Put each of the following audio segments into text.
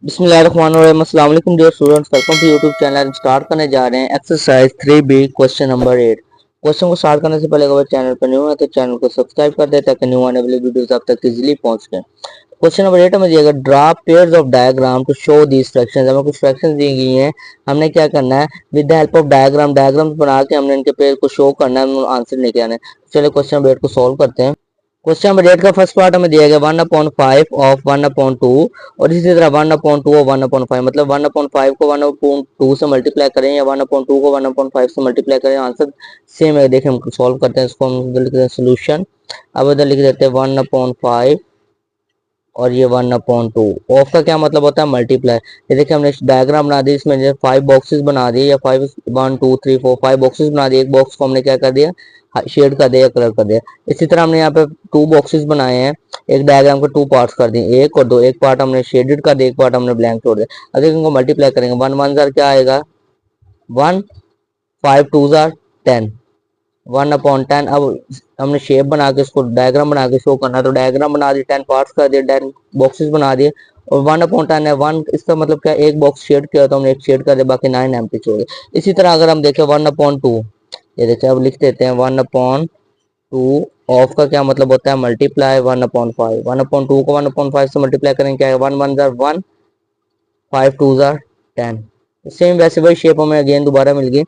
बिस्मिल्लाहिर्रहमानिर्रहीम। अस्सलाम वालेकुम dear students, welcome to YouTube channel. Start करने जा रहे हैं exercise 3B question number 8। Question को स्टार्ट करने से पहले अगर चैनल पर न्यू है तो चैनल को सब्सक्राइब कर दे ताकि न्यू आने वाली वीडियोस आप तक इजीली पहुंच सके। क्वेश्चन नंबर 8 में दिएगा draw pairs of diagram to show these fractions. हमें कुछ फ्रैक्शंस दी गई हैं, हमने क्या करना है with the help of diagram बना के हमने इनके पेयर को शो करना है, आंसर लेके आना है। चलिए क्वेश्चन नंबर 8 को सॉल्व करते हैं। क्वेश्चन नंबर 8 का फर्स्ट पार्ट हमें दिया गया 1/5 ऑफ 1/2 और इसी तरह 1/2 और 1/5, मतलब 1/5 को 1/2 से मल्टीप्लाई करें या 1/2 को 1/5 से मल्टीप्लाई करें, आंसर सेम है। देखिए हम सॉल्व करते हैं इसको, हम इधर लिख देते हैं सोल्यूशन। अब इधर लिख देते हैं 1/5 और ये 1/2। ऑफ का क्या मतलब होता है मल्टीप्लाई। ये देखिए हमने डायग्राम बना दी, इसमें 5 बॉक्सेस बना दिए या 5 1 2 3 4 5 बॉक्सेस बना दिए। एक बॉक्स को हमने क्या कर दिया शेड कर दिया, कलर कर दिया। इसी तरह हमने यहाँ पे 2 बॉक्सेस बनाए हैं, एक डायग्राम के 2 पार्ट्स कर दिए, 1 और 2। एक पार्ट हमने शेडेड कर दिया, एक पार्ट हमने ब्लैंक छोड़ दिया। अगर इनको मल्टीप्लाई करेंगे 1 1 जार क्या आएगा 1, 5 2 जार 10, 1/10। अब हमने शेप बना के इसको डायग्राम बना के शो करना है, तो डायग्राम बना दी, 10 पार्ट्स कर दिए, 10 बॉक्सेस बना दिए और 1/10 है 1। इसका मतलब क्या, एक बॉक्स शेड किया तो हमने एक शेड कर दिया, बाकी 9 एम्प्टी छोड़े। इसी तरह अगर हम देखें 1/2, ये देखिए अब लिख देते हैं 1/2। ऑफ का क्या मतलब होता है मल्टीप्लाई 1/5। 1/2 को 1/5 से मल्टीप्लाई करेंगे क्या है 1 1 जार 1, 5 2 जार 10। सेम वैसे वही शेप हमें अगेन दोबारा मिल गई।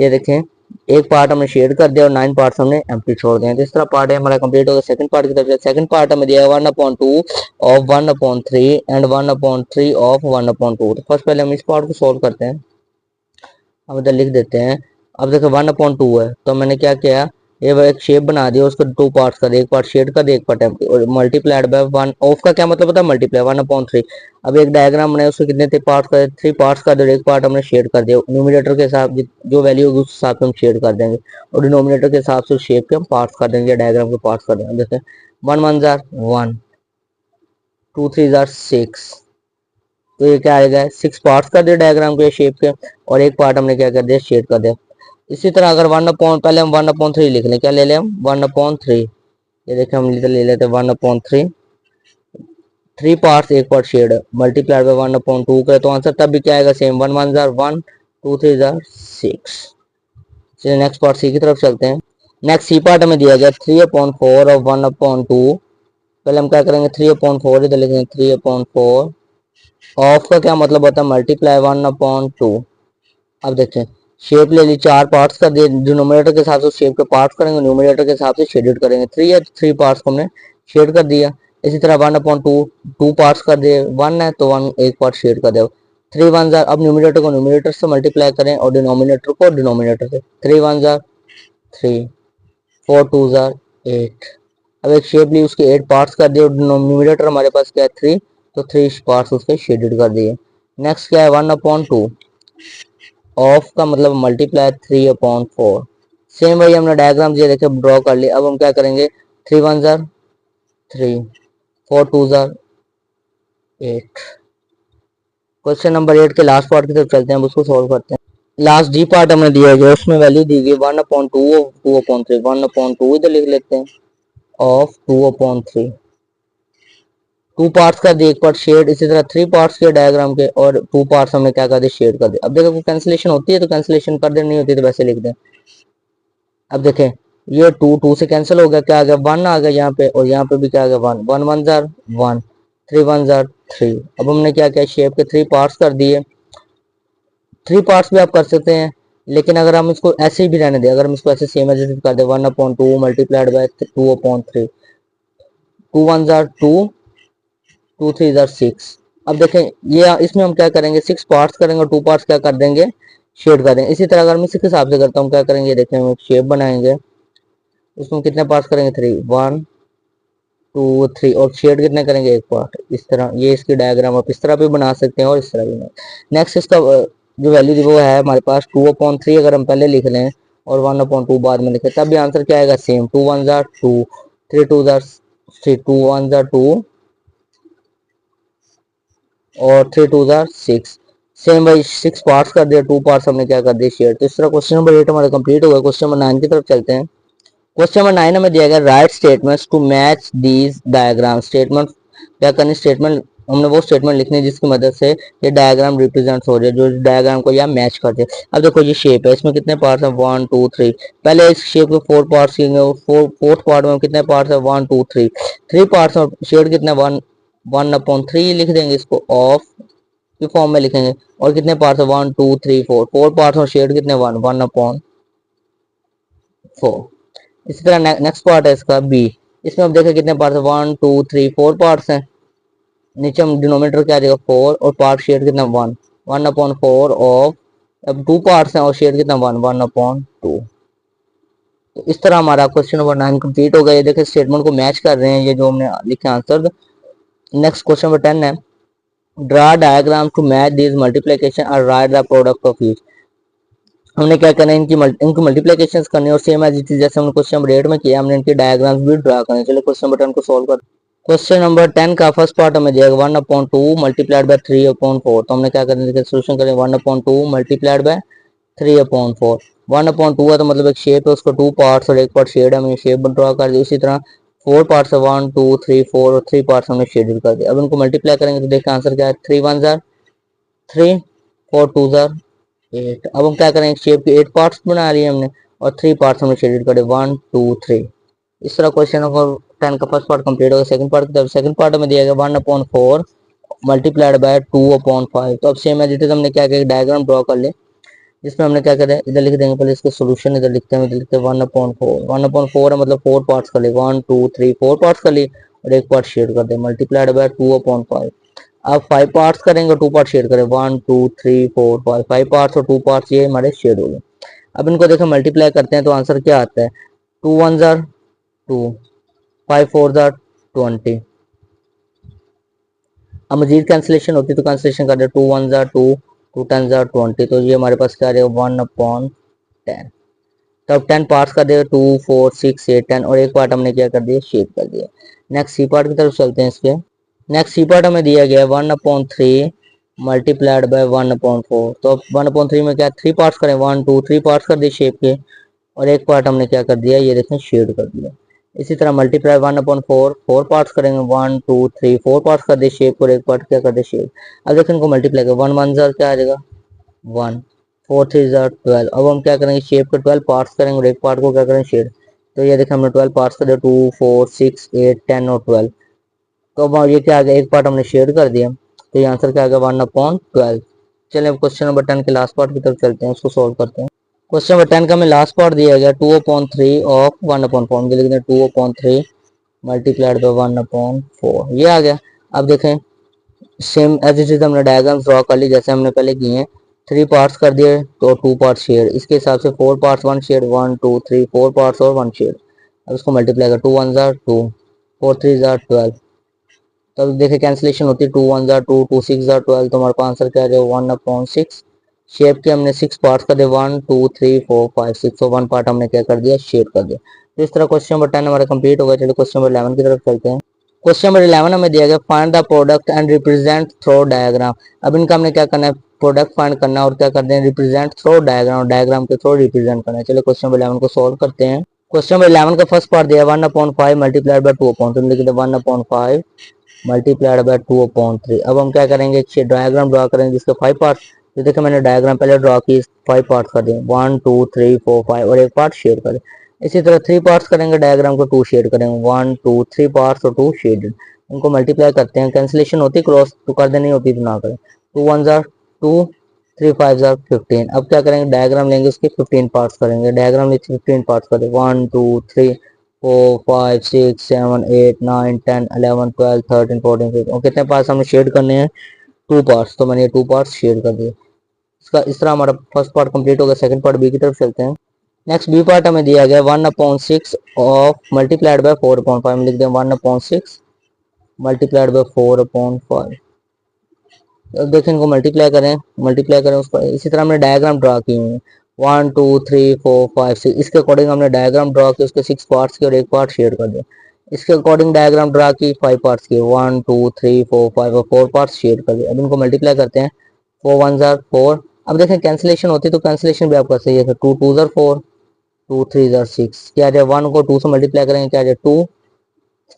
ये देखें एक पार्ट हमने शेड कर दिया और 9 पार्ट्स हमने एम्प्टी छोड़ दिए। इस तरह पार्ट है हमारा कंप्लीट हो गया। सेकंड पार्ट की तरफ, सेकंड पार्ट हमें दिया है 1/2 ऑफ 1/3 एंड 1/3 ऑफ 1/2। तो फर्स्ट पहले हम इस पार्ट को सोल्व करते हैं, हम इधर लिख देते हैं। अब देखो 1/2 है तो मैंने क्या किया, ये एक शेप बना दिया, उसको 2 पार्ट्स कर दिया, एक पार्ट शेड कर दिया, एक पार्ट एम्प्टी, और मल्टीप्लाइड बाय 1। ऑफ का क्या मतलब होता है मल्टीप्लाई 1/3। अब एक डायग्राम बनाया, उसको कितने थे पार्ट्स कर, 3 पार्ट्स कर दिया, एक पार्ट हमने शेड कर दिया। न्यूमरेटर के हिसाब जो वैल्यू होगी उस हिसाब से हम शेड कर देंगे और डिनोमिनेटर के हिसाब से शेप के हम पार्ट्स कर देंगे, डायग्राम के पार्ट्स कर देंगे। जैसे 1 1 जार 1, 2 3 जार 6, तो ये क्या आएगा 6 पार्ट्स कर दिए डायग्राम के शेप के और एक पार्ट हमने क्या कर दिया शेड कर दिया। इसी तरह अगर 1/, पहले हम 1/3 लिख लें, क्या ले लें हम 1/3। ये देखिए हम ले लेते हैं 1/3, 3 पार्ट्स एक पार्ट शेड मल्टीप्लाइड बाय 1/2 का, तो आंसर तब भी क्या आएगा सेम 1 1 जार 1, 2 3 जार 6। चलिए नेक्स्ट पार्ट सी की तरफ चलते हैं। नेक्स्ट सी पार्ट हमें दिया गया 3/4 ऑफ 1/2। पहले हम क्या करेंगे 3/4 इधर लिखेंगे 3/4। ऑफ का क्या मतलब होता है मल्टीप्लाई 1/2। अब देखें शेप ले ली, 4 पार्ट्स कर दिए, डिनोमिनेटर के हिसाब से शेप के पार्ट्स करेंगे, न्यूमरेटर के हिसाब से शेडेड करेंगे। 3 है 3 पार्ट्स को हमने शेड कर दिया। इसी तरह 1/2 2 पार्ट्स कर दिए, 1 है तो 1 एक पार्ट शेड कर दिया। 3 1 जार, अब न्यूमरेटर को न्यूमरेटर से मल्टीप्लाई करें और डिनोमिनेटर को डिनोमिनेटर से। 3 1 जार 3, 4 2 जार 8। अब एक शेप ली, उसके 8 पार्ट्स कर दिए और न्यूमरेटर हमारे पास क्या है 3, तो 3 पार्ट्स उसके शेडेड कर दिए। नेक्स्ट क्या है 1/2। ऑफ का मतलब मल्टीप्लाई 3/4। सेम वही हमने डायग्राम दिया देखे ड्रॉ कर लिया। अब हम क्या करेंगे 3 1 जार 3, 4 2 जार 8। क्वेश्चन नंबर 8 के लास्ट पार्ट की तरफ चलते हैं, अब उसको सॉल्व करते हैं। लास्ट डी पार्ट हमने दिया है, उसमें वैल्यू दी गई 1/2 ऑफ 2/3। 1/2 इधर लिख लेते हैं ऑफ 2/3। 2 पार्ट्स का दिए, एक पार्ट शेड, इसी तरह 3 पार्ट्स के डायग्राम के और 2 पार्ट्स हमने क्या कर दिया शेड कर दिया। अब देखो कैंसिलेशन होती है तो कैंसिलेशन कर दे, नहीं होती तो वैसे लिख दें। अब देखें ये 2 2 से कैंसिल हो गया, क्या आ गया 1 आ गया यहाँ पे, और यहाँ पे भी क्या आ गया 1 1 1 जार 1, 3 1 जार 3। अब हमने क्या किया शेप के 3 पार्ट्स कर दिए। 3 पार्ट्स भी आप कर सकते हैं, लेकिन अगर हम इसको ऐसे ही भी रहने दें, अगर हम इसको ऐसे सेम एज कर दें 1/2 मल्टीप्लाइड बाय 2/3, 2 1 जार 2, 2 3 जार 6। अब देखें ये इसमें हम क्या करेंगे 6 पार्ट्स करेंगे और 2 पार्ट्स क्या कर देंगे शेड कर देंगे। इसी तरह अगर मैं इसी के हिसाब से करता हूँ क्या करेंगे, देखें हम एक शेप बनाएंगे, उसमें कितने पार्ट्स करेंगे 3 1 2 3 और शेड कितने करेंगे एक पार्ट। इस तरह ये इसकी डायग्राम आप इस तरह भी बना सकते हैं और इस तरह भी बना। नेक्स्ट इसका जो वैल्यू वो है हमारे पास 2/3 अगर हम पहले लिख लें और 1/2 बाद में लिखें, तब भी आंसर क्या आएगा सेम 2 1 जार 2, 3 2 जार 3, 2 1 जार 2 और 3 2 जार 6। सेम भाई 6 पार्ट्स कर दिया, 2 पार्ट्स हमने क्या कर दिया शेयर। तो इस तरह क्वेश्चन नंबर 8 हमारा कंप्लीट हो गया। क्वेश्चन नंबर 9 की तरफ चलते हैं। क्वेश्चन नंबर 9 हमें दिया गया right statements to match these diagram. Statement क्या करनी, स्टेटमेंट हमने वो स्टेटमेंट लिखनी है जिसकी मदद से ये डायग्राम रिप्रेजेंट हो जाए, जो डायग्राम को या मैच कर दे। अब देखो ये शेप है, इसमें कितने पार्ट्स हैं, 1 2 3। पहले इस शेप के 4 पार्ट्स लेंगे, फोर्थ पार्ट में कितने पार्ट्स है, 1 2 3, 3 पार्ट्स और शेड कितने 1 1/3 लिख देंगे, इसको ऑफ की फॉर्म में लिखेंगे। और कितने पार्ट्स है, 1 2 3 4, 4 पार्ट्स और शेड कितने 1 1/4। इसी तरह नेक्स्ट पार्ट है इसका बी, इसमें अब देखें कितने पार्ट्स है, 1 2 3 4 पार्ट्स हैं। नीचे हम डिनोमिनेटर क्या आ जाएगा 4 और पार्ट शेयर कितना 1 1/4 ऑफ, अब 2 पार्ट्स हैं और शेयर कितना 1 1/2। तो इस तरह हमारा क्वेश्चन नंबर 9 कंप्लीट हो गया। ये देखिए स्टेटमेंट को मैच कर रहे हैं, ये जो हमने लिखे आंसर। नेक्स्ट क्वेश्चन नंबर 10 है, draw diagram to match this multiplication और write the product of each. हमने क्या करना है, इनकी मल्टीप्लिकेशन करनी है और सेम एज इट इज जैसे हमने क्वेश्चन नंबर 8 में किया, हमने इनके डायग्राम्स भी ड्रा करने। चलिए क्वेश्चन नंबर 10 को सॉल्व कर। क्वेश्चन नंबर 10 का फर्स्ट पार्ट हमें दिया 1/2 मल्टीप्लाइड बाय 3/4। तो हमने क्या करना है, सोल्यूशन करें 1/2 मल्टीप्लाइड बाय 3/4। 1/2 है तो मतलब एक शेप है, उसको 2 पार्ट्स और एक पार्ट शेड है, हमने शेप ड्रॉ कर दी। उसी तरह 4 पार्ट्स है, 1 2 3 4 और 3 पार्ट्स हमने शेड्यूल कर दिया। अब इनको मल्टीप्लाई करेंगे तो देखिए आंसर क्या है, 3 1 जार 3, 4 2 जार 8। अब हम क्या करेंगे, शेप के 8 पार्ट्स बना लिए हमने और 3 पार्ट्स हमने शेड्यूल करे 1 2 3। इस तरह क्वेश्चन नंबर 10 का फर्स्ट पार्ट कंप्लीट हो गया। सेकंड पार्ट की तरफ, सेकंड पार्ट में दिया गया 1/4 मल्टीप्लाइड बाय 2/5। तो अब सेम एज इट इज हमने क्या किया, डायग्राम ड्रॉ कर ले, जिसमें हमने क्या करें, इधर लिख देंगे पहले इसके सोल्यूशन, इधर लिखते हैं, इधर लिखते हैं 1/4 है मतलब 4 पार्ट्स कर ले, 1 2 3 4 पार्ट्स कर लिए और एक पार्ट शेयर कर दे, मल्टीप्लाइड बाय 2/5। अब 5 पार्ट्स करेंगे, 2 पार्ट शेयर करें, 1 2 3 4 5, 5 पार्ट्स और 2 पार्ट्स ये हमारे शेयर हो गए। अब इनको देखो मल्टीप्लाई करते हैं तो आंसर क्या आता है, 2 1 जार 2, 5 4 जार 20। अब मजीद कैंसिलेशन होती है तो कैंसिलेशन कर दे, 2 1 जार 2, 2 10 जार 20। तो ये हमारे पास क्या आ रहेगा 1/10। तब 10 पार्ट्स कर दिया, 2 4 6 8 10 और एक पार्ट हमने क्या कर दिया, शेप कर दिया। नेक्स्ट सी पार्ट की तरफ चलते हैं इसके। नेक्स्ट सी पार्ट हमें दिया गया है 1/3 मल्टीप्लाइड बाय 1/4। तो अब 1/3 में क्या 3 पार्ट्स करें, 1 2 3 पार्ट्स कर दिए शेप के और एक पार्ट हमने क्या कर दिया, ये देखें शेड कर दिया। इसी तरह मल्टीप्लाई 1/4 4 पार्ट्स करेंगे, 1 2 3 4 पार्ट्स कर दिए शेप और एक पार्ट क्या कर दिया शेप। अब देखें इनको मल्टीप्लाई कर 1 1 जार क्या आ जाएगा 1, 4 3 जार 12। अब हम क्या करेंगे, शेप के 12 पार्ट्स करेंगे और एक पार्ट को क्या करेंगे शेड। तो ये देखें हमने 12 पार्ट्स कर दिया, 2 4 6 8 10 और 12। तो अब ये क्या आ गया, एक पार्ट हमने शेड कर दिया, तो ये आंसर क्या आ गया 1/12। चलिए अब क्वेश्चन नंबर 10 के लास्ट पार्ट की तरफ चलते हैं, उसको सोल्व करते हैं। क्वेश्चन नंबर 10 का हमें लास्ट पार्ट दिया गया 2/3 ऑफ 1/4, लिख दें 2/3 मल्टीप्लाइड बाय 1/4, ये आ गया। अब देखें सेम एज इट इज हमने डायग्राम ड्रॉ कर ली जैसे हमने पहले किए हैं, 3 पार्ट्स कर दिए तो 2 पार्ट शेड, इसके हिसाब से 4 पार्ट्स 1 शेड, 1 2 3 4 पार्ट्स और 1 शेड। अब इसको मल्टीप्लाई कर, 2 1 जार 2, 4 3 जार 12। तब देखिए कैंसिलेशन होती है, 2 1 जार 2, 2 6 जार 12। तो हमारे पास आंसर क्या आ जाएगा 1/6। शेप के हमने 6 पार्ट्स कर दिए, 1 2 3 4 5 6 और 1 पार्ट हमने क्या कर दिया, शेप कर दिया। तो इस तरह क्वेश्चन नंबर 10 हमारा कंप्लीट हो गया। चलिए क्वेश्चन नंबर 11 की तरफ चलते हैं। क्वेश्चन नंबर 11 हमें दिया गया find the product and represent through diagram. अब इनका हमने क्या करना है, प्रोडक्ट फाइंड करना है और क्या करते हैं, रिप्रेजेंट थ्रू डायग्राम, डायग्राम के थ्रू रिप्रेजेंट करना है। चलिए क्वेश्चन नंबर 11 को सॉल्व करते हैं। क्वेश्चन नंबर 11 का फर्स्ट पार्ट दिया 1/5 मल्टीप्लाइड बाय 2/3, तो लिख दे 1/5 मल्टीप्लाइड बाय 2/3। अब हम क्या करेंगे, डायग्राम ड्रॉ करेंगे जिसके 5 पार्ट। तो देखो मैंने डायग्राम पहले ड्रॉ की, 5 पार्ट कर दिए, 1 2 3 4 5 और एक पार्ट शेड करें। इसी तरह 3 पार्ट्स करेंगे, डायग्राम को 2 शेड करेंगे, 1 2 3 पार्ट्स और 2 शेड। इनको मल्टीप्लाई करते हैं, कैंसिलेशन होती क्रॉस तो कर देनी होती तो ना करें। 2 1 जार 2, 3 5 जार 15। अब क्या करेंगे, डायग्राम लेंगे उसके 15 पार्ट्स करेंगे, डायग्राम लेके 15 पार्ट्स करें, 1 2 3 4 5 6 7 8 9 10 11 12 13 14 15 और कितने पार्ट्स हमने शेड करने हैं, 2 पार्ट्स। तो मैंने ये 2 पार्ट्स शेड कर दिए। इसका इस तरह हमारा फर्स्ट पार्ट कंप्लीट हो गया। सेकंड पार्ट बी की तरफ चलते हैं। नेक्स्ट बी पार्ट हमें दिया गया 1/6 ऑफ मल्टीप्लाइड बाय 4/5, लिख दें 1/6 मल्टीप्लाइड बाय 4/5। अब देखें इनको मल्टीप्लाई करें उसको। इसी तरह हमने डायग्राम ड्रा किए हैं, 1 2 3 4 5 6, इसके अकॉर्डिंग हमने डायग्राम ड्रा किया, उसके 6 पार्ट्स के और एक पार्ट शेयर कर दिया। इसके अकॉर्डिंग डायग्राम ड्रा की, 5 पार्ट्स के, 1 2 3 4 5 और 4 पार्ट्स शेयर कर दिए। अब इनको मल्टीप्लाई करते हैं, 4 1 जार 4। अब देखें कैंसिलेशन होती है तो कैंसिलेशन भी आप कर सकते हैं, 2 2 जार 4, 2 3 जार 6। क्या आ जाए, 1 को 2 से मल्टीप्लाई करेंगे क्या आ जाए 2,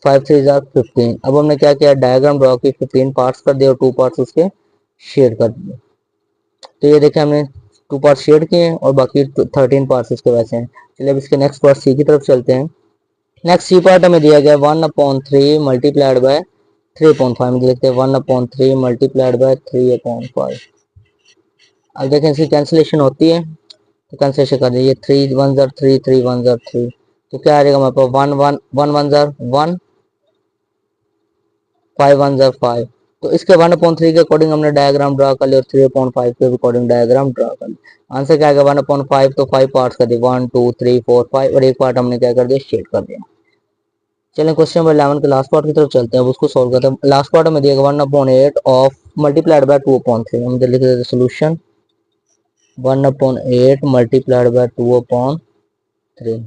5 3 जार 15। अब हमने क्या किया, डायग्राम ड्रॉ की, 15 पार्ट्स कर दिए और 2 पार्ट्स उसके शेयर कर दिए। तो ये देखें हमने 2 पार्ट शेयर किए हैं और बाकी 13 पार्ट्स इसके वैसे हैं। चलिए अब इसके नेक्स्ट पार्ट सी की तरफ चलते हैं। नेक्स्ट सी पार्ट हमें दिया गया 1/3 मल्टीप्लाइड बाय 3/5 में देखते हैं 1/3 मल्टीप्लाइड बाय 3/5। अब देखें इसकी कैंसिलेशन होती है तो कैंसिलेशन कर दीजिए, 3 1 जार 3 3 1 जार 3, तो क्या आ जाएगा हमारे पास 1 1 1 1 जार 1 5 1 जार 5। तो इसके 1/3 के अकॉर्डिंग हमने डायग्राम ड्रा कर लिया और 3/5 के अकॉर्डिंग डायग्राम ड्रा कर लिया। आंसर क्या आएगा 1/5, तो 5 पार्ट्स कर दिए 1 2 3 4 5 और एक पार्ट हमने क्या कर दिया, शेड कर दिया। चलें क्वेश्चन नंबर 11 के लास्ट पार्ट की तरफ चलते हैं, अब उसको सॉल्व करते हैं। लास्ट पार्ट में दिया 1/8 ऑफ मल्टीप्लाइड बाय 2/3। हम लिख देते सोल्यूशन 1/8 मल्टीप्लाइड बाय 2/3।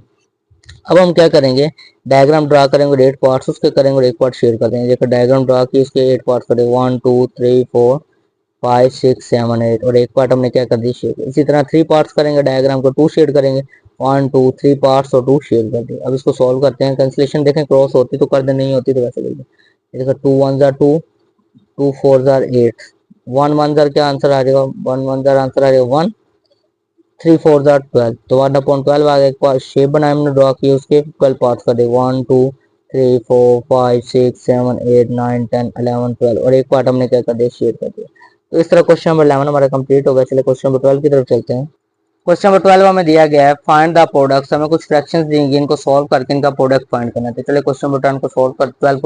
अब हम क्या करेंगे, डायग्राम ड्रा करेंगे और 8 पार्ट्स उसके करेंगे और एक पार्ट शेयर कर देंगे। जैसे डायग्राम ड्रा की उसके 8 पार्ट्स करेंगे 1 2 3 4 5 6 7 8 और एक पार्ट हमने क्या कर दी, शेयर। इसी तरह 3 पार्ट्स करेंगे डायग्राम को, 2 शेयर करेंगे 1 2 3 पार्ट्स और 2 शेयर कर दिए। अब इसको सॉल्व करते हैं। कैंसिलेशन देखें, क्रॉस होती तो कर दे, नहीं होती तो वैसे कर देखो 2 1 जार 2 2 4 जार 8 1 1 जार क्या आंसर आ जाएगा, 1 1 जार आंसर आ जाएगा 1 3 4 जार 12। तो 1/12 आ गया। एक पार्ट शेप बनाया हमने, ड्रॉ किया, उसके 12 पार्ट्स कर दे 1 2 3 4 5 6 7 8 9 10 11 12 और एक पार्ट हमने क्या कर दिया, शेयर कर दिया। तो इस तरह क्वेश्चन नंबर 11 हमारा कंप्लीट हो गया। चलिए क्वेश्चन नंबर 12 की तरफ चलते हैं। क्वेश्चन नंबर 12 हमें दिया गया है फाइंड द प्रोडक्ट्स। हमें कुछ फ्रैक्शंस दिए, इनको सॉल्व करके इनका प्रोडक्ट फाइंड करना है। तो चलिए क्वेश्चन नंबर 12 को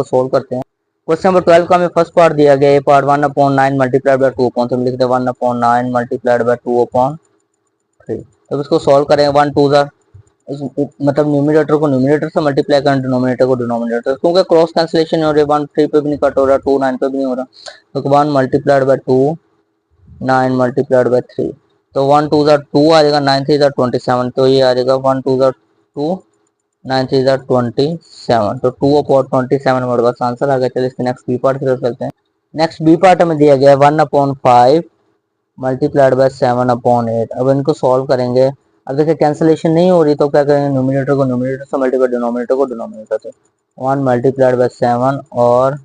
सॉल्व करते हैं। क्वेश्चन नंबर 12 का हमें फर्स्ट पार्ट दिया गया है, पार्ट 1/9 मल्टीप्लाइड बाय 2/3। हम लिखते हैं 1/9 मल्टीप्लाइड बाय 2/3। तो इसको सॉल्व करेंगे 1 2 जार मतलब न्यूमिनेटर को न्यूमिनेटर से मल्टीप्लाई करें, डिनोमिनेटर को डिनोमिनेटर, क्योंकि क्रॉस कैंसिलेशन हो रही है। 1 3 पे भी नहीं कट हो रहा, 2 9 पे भी नहीं हो रहा, तो 1 मल्टीप्लाइड बाय 2 9 मल्टीप्लाइड बाय 3। तो 1 2 जार 2 आ जाएगा, 9 3 जार 27, तो ये आ जाएगा 1 2 जार 2 9 3 जार 27, तो 2/27 हमारे पास आंसर आ गया। चलिए इसके नेक्स्ट बी पार्ट की तरफ चलते हैं। नेक्स्ट बी पार्ट हमें दिया गया है 1/5 मल्टीप्लाइड बाय 7/8। अब इनको सॉल्व करेंगे। अब देखिए कैंसिलेशन नहीं हो रही तो क्या करेंगे, न्यूमिनेटर को न्यूमिनेटर से मल्टीप्लाई, डिनोमिनेटर को डिनोमिनेटर से। 1 मल्टीप्लाइड बाय 7 और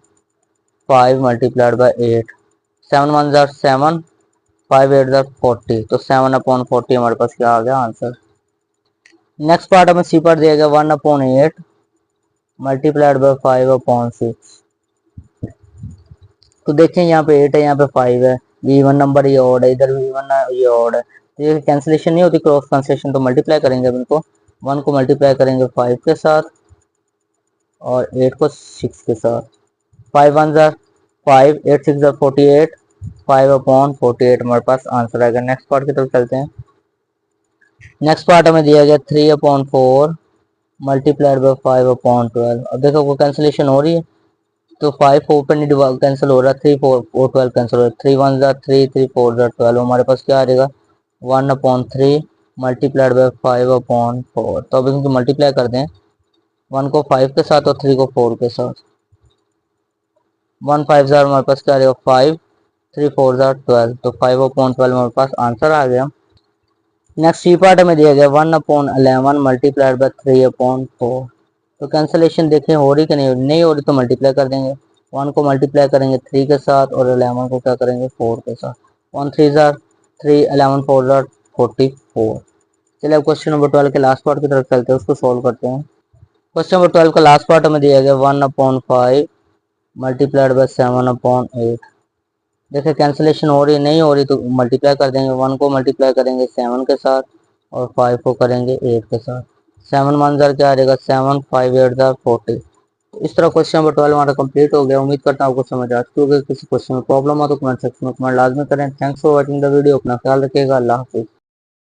5 मल्टीप्लाइड बाय 8। 7 1 जार 7 5 8 जार 40, तो 7/40 हमारे पास क्या आ गया, आंसर। नेक्स्ट पार्ट हमें सी पार्ट दिया गया 1/8 मल्टीप्लाइड बाय 5/6। तो देखें यहाँ पे 8 है, यहाँ पे 5 है, ये इवन नंबर, ये ऑड है, इधर भी इवन है, ये ऑड है, तो ये कैंसिलेशन नहीं होती, क्रॉस कैंसिलेशन। तो मल्टीप्लाई करेंगे अब इनको, 1 को मल्टीप्लाई करेंगे 5 के साथ और 8 को 6 के साथ। 5 1 जार 5 8 6 जार 48 5/48 हमारे पास आंसर आएगा। नेक्स्ट पार्ट की तरफ चलते हैं। नेक्स्ट पार्ट हमें दिया गया 3/4 मल्टीप्लाइड बाय 5/12। अब देखो वो कैंसिलेशन हो रही है, तो 5 4 पे नहीं कैंसिल हो रहा, 3 4 4 12 कैंसिल हो रहा है, 3 1 जार 3 3 4 जार 12, हमारे पास क्या आ जाएगा 1/3 मल्टीप्लाइड बाय 5/4। तो अब इनको मल्टीप्लाई कर दें, 1 को 5 के साथ और 3 को 4 के साथ। 1 5 जार हमारे पास क्या आ जाएगा 5 3 4 जार 12, तो 5/12 हमारे पास आंसर आ गया। नेक्स्ट सी पार्ट हमें दिया गया 1/11 मल्टीप्लाइड बाय 3/4। तो कैंसिलेशन देखें हो रही कि नहीं हो रही, तो मल्टीप्लाई कर देंगे। 1 को मल्टीप्लाई करेंगे 3 के साथ और 11 को क्या करेंगे 4 के साथ। 1 3 जार 3 11 4 जार 44। चलिए अब क्वेश्चन नंबर 12 के लास्ट पार्ट की तरफ चलते हैं, उसको सॉल्व करते हैं। क्वेश्चन नंबर 12 का लास्ट पार्ट हमें दिया गया 1/5 मल्टीप्लाइड बाय 7/8। देखिए कैंसिलेशन हो रही नहीं हो रही, तो मल्टीप्लाई कर देंगे। 1 को मल्टीप्लाई करेंगे 7 के साथ और 5 को करेंगे 8 के साथ। 7 1 जार क्या आ जाएगा 7 5 8 जार 40। इस तरह क्वेश्चन नंबर 12 हमारा कंप्लीट हो गया। उम्मीद करता हूँ आपको समझ आ चुकी होगी। किसी क्वेश्चन में प्रॉब्लम हो तो कमेंट सेक्शन में कमेंट लाजमी करें। Thanks for watching the video. अपना ख्याल रखिएगा। अल्लाह हाफिज़।